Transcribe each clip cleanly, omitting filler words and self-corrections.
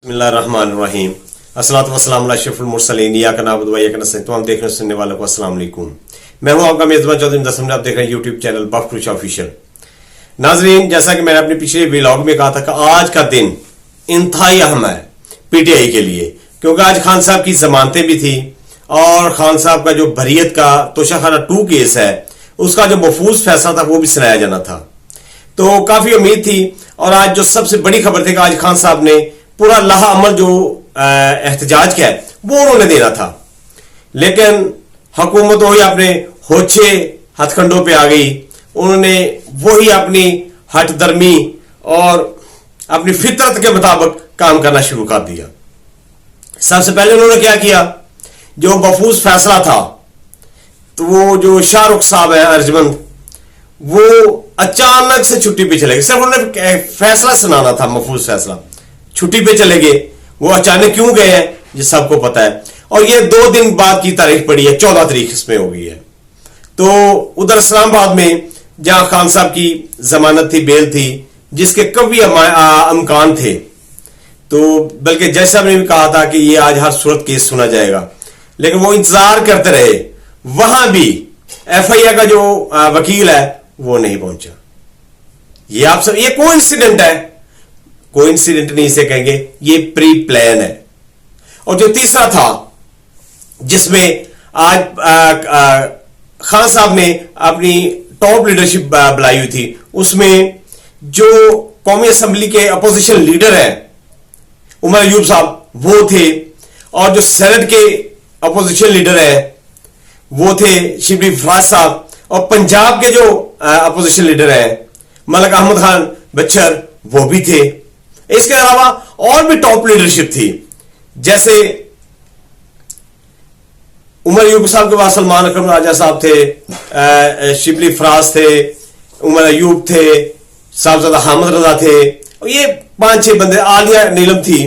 بسم اللہ الرحمن الرحیم الصلاۃ والسلام علی اشرف المرسلین ایاک نعبد و ایاک نستعین۔ تمام دیکھنے سننے والوں کو السلام علیکم۔ میں ہوں آپ کا میزبان چودھری مدثر، آپ دیکھ رہے ہیں یوٹیوب چینل بخش آفیشیل۔ ناظرین، جیسا کہ میں نے اپنے پچھلے ولاگ میں کہا تھا کہ آج کا دن انتہائی اہم ہے پی ٹی آئی کے لیے، کیونکہ آج خان صاحب کی ضمانتیں بھی تھی اور خان صاحب کا جو بریت کا توشہ خانہ 2 کیس ہے اس کا جو محفوظ فیصلہ تھا وہ بھی سنایا جانا تھا، تو کافی امید تھی۔ اور آج جو سب سے بڑی خبر تھی کہ آج خان صاحب نے پورا لاہ عمل جو احتجاج کا ہے وہ انہوں نے دینا تھا، لیکن حکومت وہی اپنے ہوچے ہتھ کنڈوں پہ آ گئی۔ انہوں نے وہی اپنی ہٹ درمی اور اپنی فطرت کے مطابق کام کرنا شروع کر دیا۔ سب سے پہلے انہوں نے کیا کیا، جو محفوظ فیصلہ تھا تو وہ جو شاہ رخ صاحب ہیں ارجمند، وہ اچانک سے چھٹی پہ چلے گئے۔ صرف انہوں نے فیصلہ سنانا تھا، محفوظ فیصلہ، چھٹی پہ چلے گئے۔ وہ اچانک کیوں گئے ہیں یہ سب کو پتا ہے، اور یہ 2 دن بعد کی تاریخ پڑی ہے، 14 تاریخ اس میں ہو گئی ہے۔ تو ادھر اسلام آباد میں جہاں خان صاحب کی ضمانت تھی، بیل تھی، جس کے کبھی امکان تھے، تو بلکہ جج صاحب نے بھی کہا تھا کہ یہ آج ہر صورت کیس سنا جائے گا، لیکن وہ انتظار کرتے رہے۔ وہاں بھی ایف آئی اے کا جو وکیل ہے وہ نہیں پہنچا۔ یہ آپ سب، یہ کوئی انسیڈنٹ ہے، کوئی انسیڈنٹ نہیں اسے کہیں گے، یہ پری پلان ہے۔ اور جو تیسرا تھا جس میں آج خان صاحب نے اپنی ٹاپ لیڈرشپ بلائی ہوئی تھی، اس میں جو قومی اسمبلی کے اپوزیشن لیڈر ہیں عمر ایوب صاحب وہ تھے، اور جو سینٹ کے اپوزیشن لیڈر ہیں وہ تھے شبلی فراز صاحب، اور پنجاب کے جو اپوزیشن لیڈر ہیں ملک احمد خان بچر وہ بھی تھے۔ اس کے علاوہ اور بھی ٹاپ لیڈرشپ تھی، جیسے عمر ایوب صاحب کے بعد سلمان اکرم راجہ صاحب تھے، شبلی فراز تھے، عمر ایوب تھے، صاحبزادہ حامد رضا تھے، اور یہ 5-6 بندے، عالیہ نیلم تھی۔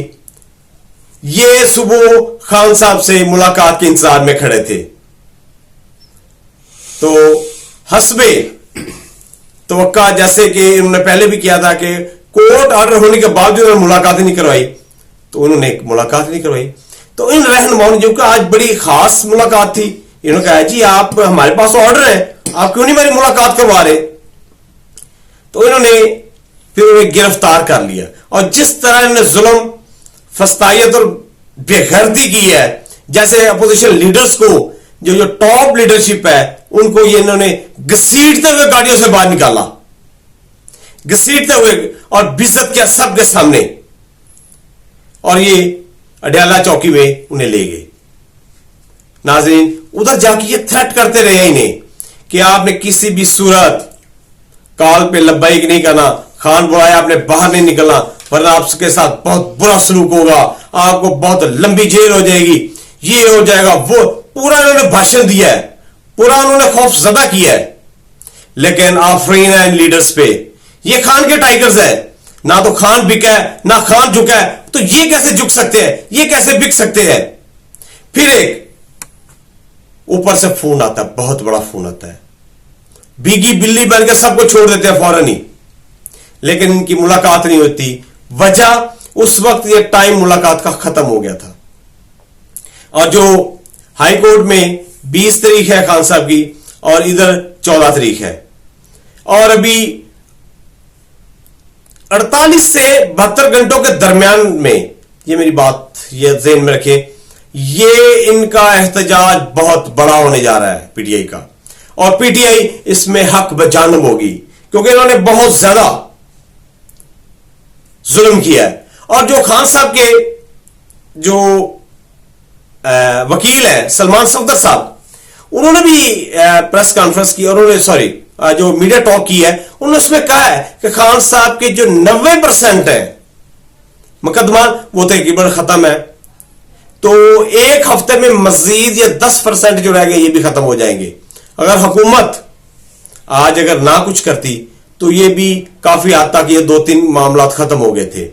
یہ صبح خان صاحب سے ملاقات کے انتظار میں کھڑے تھے، تو حسب توقع جیسے کہ انہوں نے پہلے بھی کیا تھا کہ کورٹ آرڈر ہونے کے باوجود انہوں نے ملاقات نہیں کروائی، تو انہوں نے ملاقات نہیں کروائی۔ تو ان رہنماؤں نے، جو کہ آج بڑی خاص ملاقات تھی، انہوں نے کہا جی آپ ہمارے پاس آرڈر ہے، آپ کیوں نہیں میری ملاقات کروا رہے؟ تو انہوں نے پھر انہیں گرفتار کر لیا، اور جس طرح انہوں نے ظلم، فسطائیت اور بے غیرتی کی ہے، جیسے اپوزیشن لیڈرز کو، جو ٹاپ لیڈرشپ ہے ان کو یہ انہوں نے گھسیٹتے ہوئے گاڑیوں سے باہر نکالا، گھسیٹتے ہوئے، اور بےعزت کیا سب کے سامنے، اور یہ اڈیالہ چوکی میں انہیں لے گئے۔ ناظرین، ادھر جا کے یہ تھریٹ کرتے رہے انہیں کہ آپ نے کسی بھی صورت کال پہ لبیک نہیں کرنا، خان بلایا آپ نے باہر نہیں نکلنا، ورنہ آپ کے ساتھ بہت برا سلوک ہوگا، آپ کو بہت لمبی جیل ہو جائے گی، یہ ہو جائے گا، وہ پورا انہوں نے بھاشن دیا ہے، پورا انہوں نے خوف زدہ کیا ہے۔ لیکن آفرین ہے ان لیڈرز پہ، یہ خان کے ٹائیگرز ہیں، نہ تو خان بکا ہے نہ خان جھکا ہے، تو یہ کیسے جھک سکتے ہیں، یہ کیسے بک سکتے ہیں؟ پھر ایک اوپر سے فون آتا ہے، بہت بڑا فون آتا ہے، بیگی بلی بن کے سب کو چھوڑ دیتے ہیں فوراً ہی، لیکن ان کی ملاقات نہیں ہوتی۔ وجہ اس وقت یہ ٹائم ملاقات کا ختم ہو گیا تھا، اور جو ہائی کورٹ میں 20 تاریخ ہے خان صاحب کی، اور ادھر 14 تاریخ ہے، اور ابھی 48 سے 72 گھنٹوں کے درمیان میں، یہ میری بات یہ ذہن میں رکھیں، یہ ان کا احتجاج بہت بڑا ہونے جا رہا ہے پی ٹی آئی کا، اور پی ٹی آئی اس میں حق بجانب ہوگی، کیونکہ انہوں نے بہت زیادہ ظلم کیا ہے۔ اور جو خان صاحب کے جو وکیل ہیں سلمان صفدر صاحب، انہوں نے بھی پریس کانفرنس کی، اور انہوں نے جو میڈیا ٹاک کی ہے، انہوں نے اس میں کہا ہے کہ خان صاحب کے جو 90% ہیں مقدمات وہ تقریباً ختم ہے، تو 1 ہفتے میں مزید یہ 10% جو رہ گئے یہ بھی ختم ہو جائیں گے۔ اگر حکومت آج اگر نہ کچھ کرتی تو یہ بھی کافی حد تک یہ 2-3 معاملات ختم ہو گئے تھے،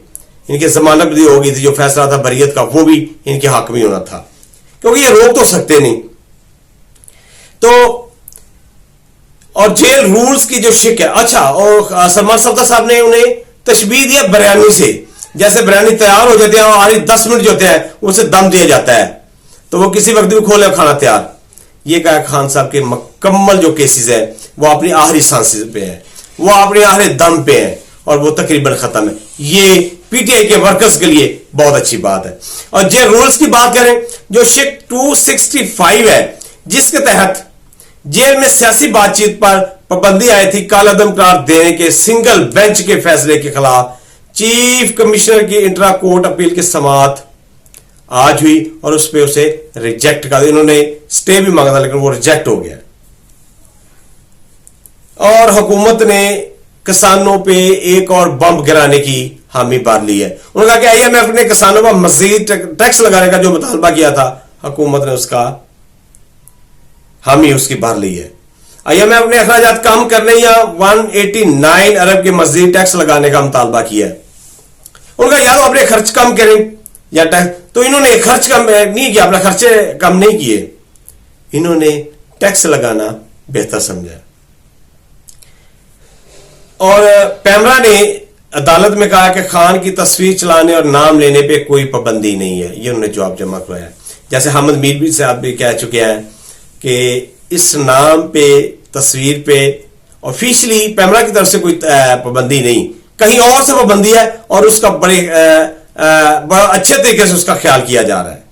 ان کی ضمانت بھی ہو گئی تھی، جو فیصلہ تھا بریت کا وہ بھی ان کے حق میں ہونا تھا، کیونکہ یہ روک تو سکتے نہیں۔ تو اور جیل رولز کی جو شک ہے، اچھا، اور سلمان صفدر صاحب نے انہیں تشبیہ دیا بریانی سے जैसे बिरयानी तैयार हो जाती है और आखिरी 10 मिनट जो होते हैं उसे दम दिया जाता है, तो वो किसी वक्त भी खोले खाना तैयार। ये कहा खान साहब के मुकम्मल जो केसेस है वो अपनी आखिरी सांस पे है, वो अपने आखिरी दम पे है और वो तकरीबन खत्म है। ये पीटीआई के वर्कर्स के लिए बहुत अच्छी बात है। और जेल रूल्स की बात करें, जो शिक 265 है जिसके तहत जेल में सियासी बातचीत पर पाबंदी आई थी, कालादम करार देने के सिंगल बेंच के फैसले के खिलाफ चीफ कमिश्नर की इंट्रा कोर्ट अपील की समाअत आज हुई और उस पर उसे रिजेक्ट कर दिया। इन्होंने स्टे भी मांगा था लेकिन वो रिजेक्ट हो गया। और हुकूमत ने किसानों पे एक और बम गिराने की हामी भर ली है। उन्होंने कहा कि IMF ने किसानों पर मजीद टैक्स लगाने का जो मुतालबा किया था, हुकूमत ने उसका हामी उसकी भर ली है। IMF ने अखराजात कम करने या 189 अरब के मजीद टैक्स लगाने का मुतालबा किया है। उनका या तो अपने खर्च कम करें या टैक्स, तो इन्होंने खर्च कम नहीं किया, अपने खर्चे कम नहीं किए, इन्होंने टैक्स लगाना बेहतर समझा। और पैमरा ने अदालत में कहा कि खान की तस्वीर चलाने और नाम लेने पे कोई पाबंदी नहीं है। ये उन्होंने जवाब जमा करवाया। जैसे हमद मीर भी साहब भी कह चुके हैं कि इस नाम पे तस्वीर पे ऑफिशियली पैमरा की तरफ से कोई पाबंदी नहीं, कहीं और से पाबंदी है और उसका बड़े बड़ा अच्छे तरीके से उसका ख्याल किया जा रहा है।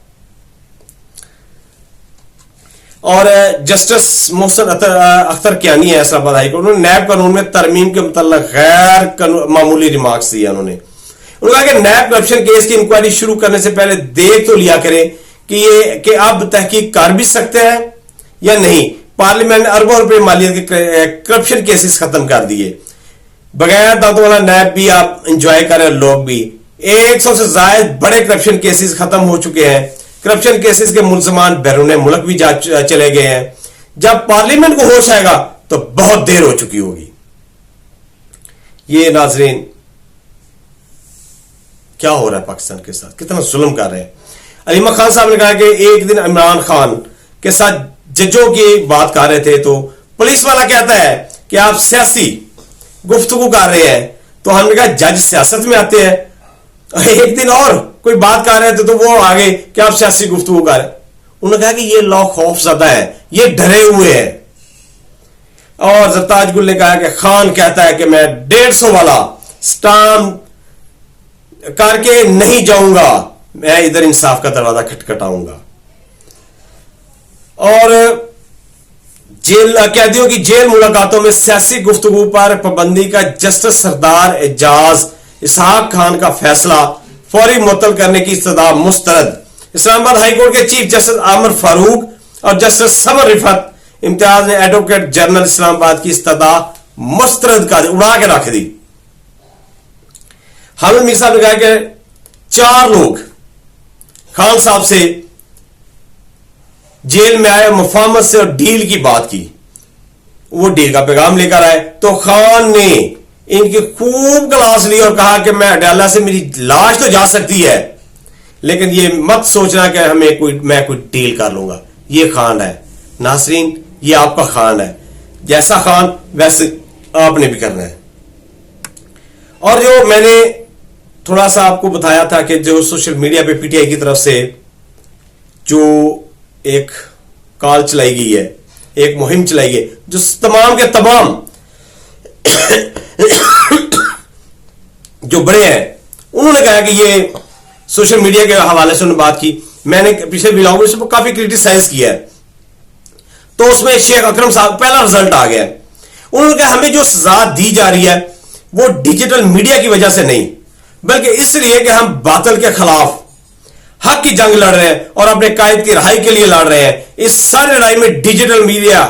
और जस्टिस मोहसिन अख्तर कियानी है इस्लामाबाद हाई कोर्ट, उन्होंने नैब कानून में तरमीम के मुतल्लिक गैर मामूली रिमार्क्स दिया। उन्होंने कहा कि नैब करप्शन केस की इंक्वायरी शुरू करने से पहले देख तो लिया करें कि अब तहकीक कर भी सकते हैं या नहीं। पार्लियामेंट ने अरबों रुपए मालियत के करप्शन केसेस खत्म कर दिए। बगैर दांतों वाला नैब भी आप इंजॉय करें, लोग भी 100 से ज्यादा बड़े करप्शन केसेस खत्म हो चुके हैं। करप्शन केसेस के मुलजमान बैरून मुल्क भी जा चले गए हैं। जब पार्लियामेंट को होश आएगा तो बहुत देर हो चुकी होगी। ये नाजरीन क्या हो रहा है पाकिस्तान के साथ, कितना जुल्म कर रहे हैं। अलीमा खान साहब ने कहा कि एक दिन इमरान खान के साथ जजों की बात कर रहे थे तो पुलिस वाला कहता है कि आप सियासी गुफ्तगू कर रहे हैं, तो हमने कहा जज सियासत में आते हैं। एक दिन और कोई बात कर रहे थे तो वो आगे कि आप सियासी गुफ्तगू कर रहे हैं। उन्होंने कहा कि ये लोग खौफजदा है, ये डरे हुए हैं। और जरताज गुल ने कहा कि खान कहता है कि मैं 150 वाला स्टाम्प करके नहीं जाऊंगा, मैं इधर इंसाफ का दरवाजा खटखटाऊंगा। और जेल कैदियों की जेल मुलाकातों में सियासी गुफ्तगू पर पाबंदी का जस्टिस सरदार एजाज इसहाक खान का फैसला फौरी मुअत्तल करने की इस्तदा मुस्तरद। इस्लामाबाद हाईकोर्ट के चीफ जस्टिस आमिर फारूक और जस्टिस समर रिफत इम्तियाज ने एडवोकेट जनरल इस्लामाबाद की इस्तदा मुस्तरद कर उड़ा के रख दी। हामिद मीर साहब ने कहा कि 4 लोग खान साहब से जेल में आए, मुफाहमत से और डील की बात की, वो डील का पैगाम लेकर आए तो खान ने इनकी खूब क्लास ली और कहा कि मैं अडाला से मेरी लाश तो जा सकती है लेकिन ये मत सोचना कि मैं कोई डील कर लूंगा। ये खान है नासरीन, ये आपका खान है, जैसा खान वैसे आपने भी करना है। और जो मैंने थोड़ा सा आपको बताया था कि जो सोशल मीडिया पे पीटीआई की तरफ से जो एक कॉल चलाई गई है, एक मुहिम चलाई गई, जो तमाम के तमाम जो बड़े हैं उन्होंने कहा कि ये सोशल मीडिया के हवाले से उन्होंने बात की। मैंने पिछले व्लॉग में इसको काफी क्रिटिसाइज किया है, तो उसमें शेख अकरम साहब पहला रिजल्ट आ गया। उन्होंने कहा हमें जो सजा दी जा रही है वो डिजिटल मीडिया की वजह से नहीं, बल्कि इसलिए कि हम बातिल के खिलाफ हक की जंग लड़ रहे हैं और अपने कायद की रहाई के लिए लड़ रहे हैं। इस सारी लड़ाई में डिजिटल मीडिया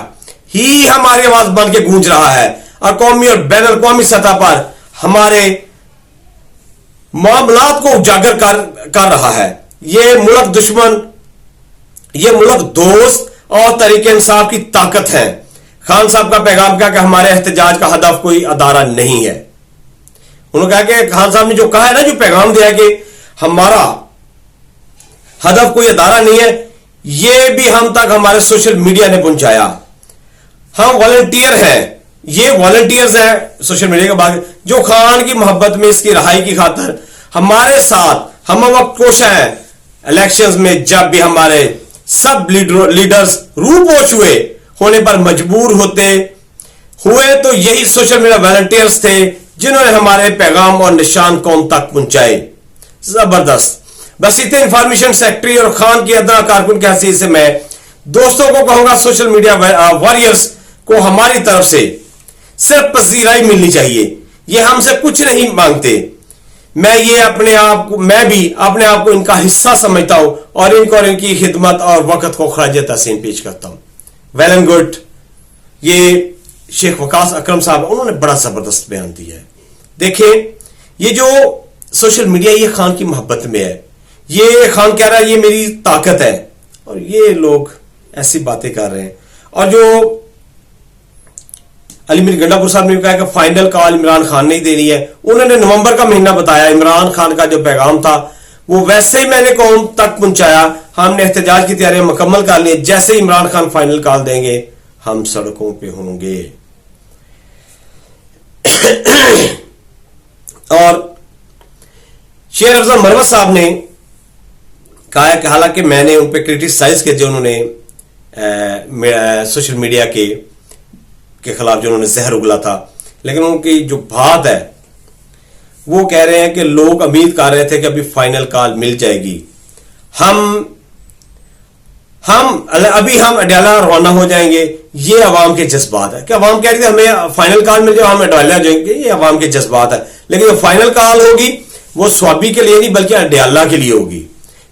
ही हमारी आवाज बन के गूंज रहा है और कौमी और बैन अवी सतह पर हमारे मामलात को उजागर कर रहा है। ये मुल्क दुश्मन, ये मुल्क दोस्त और तरीके इंसाफ की ताकत है। खान साहब का पैगाम क्या कि हमारे एहतजाज का हदफ कोई अदारा नहीं है। उन्होंने कहा कि खान साहब ने जो कहा है ना, जो पैगाम दिया कि हमारा हदफ कोई अदारा नहीं है, ये भी हम तक हमारे सोशल मीडिया ने पहुंचाया। हम वॉलंटियर हैं, ये वॉलंटियर्स हैं सोशल मीडिया के बाद जो खान की मोहब्बत में इसकी रहाई की खातर हमारे साथ हम वक्त कोशा हैं इलेक्शंस में, जब भी हमारे सब लीडर्स रूपोश होने पर मजबूर हुए तो यही सोशल मीडिया वॉलंटियर्स थे जिन्होंने हमारे पैगाम और निशान कौम तक पहुंचाए। जबरदस्त। बस इतने इंफॉर्मेशन सेक्रेटरी और खान की अदना कारकुन की हैसियत से मैं दोस्तों को कहूंगा, सोशल मीडिया वॉरियर्स को हमारी तरफ से सिर्फ पसीराई मिलनी चाहिए। ये हमसे कुछ नहीं मांगते। मैं भी अपने आप को इनका हिस्सा समझता हूं और इनकी खिदमत और वक्त को खराज तहसीन पेश करता हूं। Well and good. ये शेख वकास अकरम साहब, उन्होंने बड़ा जबरदस्त बयान दिया है। देखिए, ये जो सोशल मीडिया, ये खान की मोहब्बत में है। ये खान कह रहा है ये मेरी ताकत है, और ये लोग ऐसी बातें कर रहे हैं। और जो अली मीर गंडापुर साहब ने कहा कि फाइनल कॉल इमरान खान नहीं देनी है, उन्होंने नवंबर का महीना बताया। इमरान खान का जो पैगाम था वो वैसे ही मैंने कौम तक पहुंचाया। हमने एहतजाज की तैयारियां मुकम्मल कर ली। जैसे ही इमरान खान फाइनल कॉल देंगे हम सड़कों पे होंगे। और शेर अफजल मरवत साहब ने कहा कि हालांकि मैंने उन पर क्रिटिसाइज किया जो उन्होंने सोशल मीडिया के खिलाफ जो उन्होंने जहर उगला था, लेकिन उनकी जो बात है वो कह रहे हैं कि लोग उम्मीद कर रहे थे कि अभी फाइनल कॉल मिल जाएगी। हम अडयाला रवाना हो जाएंगे। ये अवाम के जज्बात है कि अवाम कह रही थी हमें फाइनल कॉल मिल जाए, हम अडयाला जाएंगे। ये अवाम के जज्बात है। लेकिन जो फाइनल कॉल होगी वो स्वाबी के लिए नहीं बल्कि अडयाला के लिए होगी।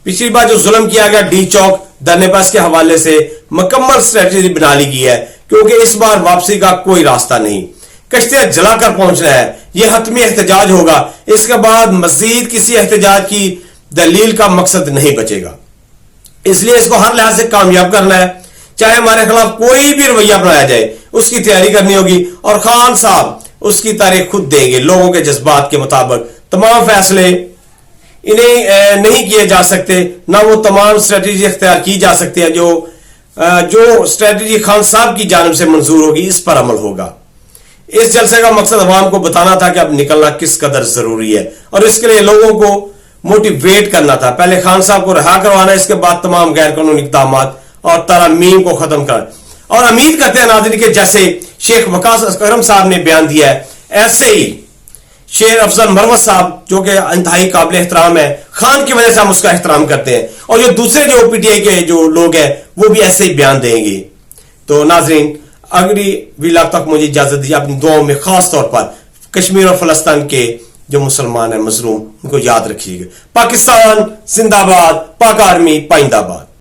पिछली बार जो जुल्म किया गया डी चौक धरने पास के हवाले से मुकम्मल स्ट्रेटेजी बना ली गई है, क्योंकि इस बार वापसी का कोई रास्ता नहीं। कश्तियां जलाकर पहुंचना है। यह हतमी एहतजाज होगा। इसके बाद मजीद किसी एहतजाज की दलील का मकसद नहीं बचेगा। इसलिए इसको हर लिहाज से कामयाब करना है। चाहे हमारे खिलाफ कोई भी रवैया अपनाया जाए, उसकी तैयारी करनी होगी। और खान साहब उसकी तारीख खुद देंगे। लोगों के जज्बात के मुताबिक तमाम फैसले इन्हें नहीं किए जा सकते, ना वो तमाम स्ट्रेटेजी इख्तियार की जा सकती है। जो स्ट्रेटेजी खान साहब की जानिब से मंजूर होगी, इस पर अमल होगा। इस जलसे का मकसद अवाम को बताना था कि अब निकलना किस कदर जरूरी है, और इसके लिए लोगों को मोटिवेट करना था। पहले खान साहब को रहा करवाना, इसके बाद तमाम गैर कानूनी इक़दाम और तरमीम को खत्म कर। और उम्मीद करते हैं नाज़रीन के जैसे शेख वकास अकरम साहब ने बयान दिया है, ऐसे ही शेर अफजल मरवत साहब जो कि इंतहाई काबिल एहतराम है, खान की वजह से हम उसका एहतराम करते हैं। और जो दूसरे जो पीटीआई के जो लोग हैं वो भी ऐसे ही बयान देंगे। तो नाजरीन, अगली व्लॉग तक मुझे इजाजत दीजिए। अपनी दुआओं में खास तौर पर कश्मीर और फलस्तीन के जो मुसलमान हैं मजलूम, उनको याद रखिएगा। पाकिस्तान जिंदाबाद, पाक आर्मी पाइंदाबाद।